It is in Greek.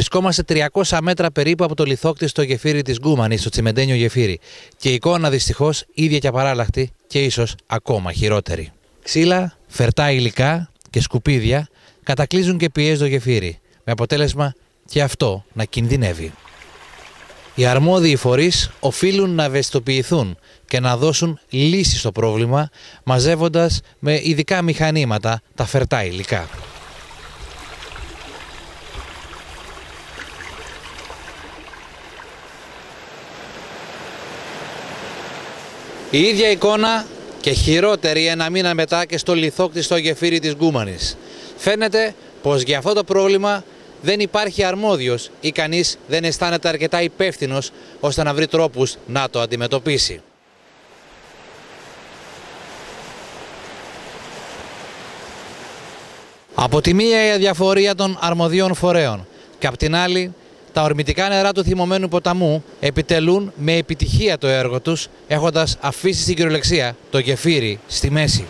Βρισκόμαστε 300 μέτρα περίπου από το λιθόκτιστο γεφύρι της Γκούμανης, το τσιμεντένιο γεφύρι. Και η εικόνα δυστυχώς ίδια και απαράλλαχτη και ίσως ακόμα χειρότερη. Ξύλα, φερτά υλικά και σκουπίδια κατακλείζουν και πιέζουν το γεφύρι, με αποτέλεσμα και αυτό να κινδυνεύει. Οι αρμόδιοι φορείς οφείλουν να ευαισθητοποιηθούν και να δώσουν λύση στο πρόβλημα, μαζεύοντας με ειδικά μηχανήματα τα φερτά υλικά. Η ίδια εικόνα και χειρότερη ένα μήνα μετά και στο λιθόκτιστο γεφύρι της Γκούμανης. Φαίνεται πως για αυτό το πρόβλημα δεν υπάρχει αρμόδιος ή κανείς δεν αισθάνεται αρκετά υπεύθυνος ώστε να βρει τρόπους να το αντιμετωπίσει. Από τη μία η αδιαφορία των αρμοδίων φορέων και από την άλλη τα ορμητικά νερά του θυμωμένου ποταμού επιτελούν με επιτυχία το έργο τους, έχοντας αφήσει στην κυριολεξία το γεφύρι στη μέση.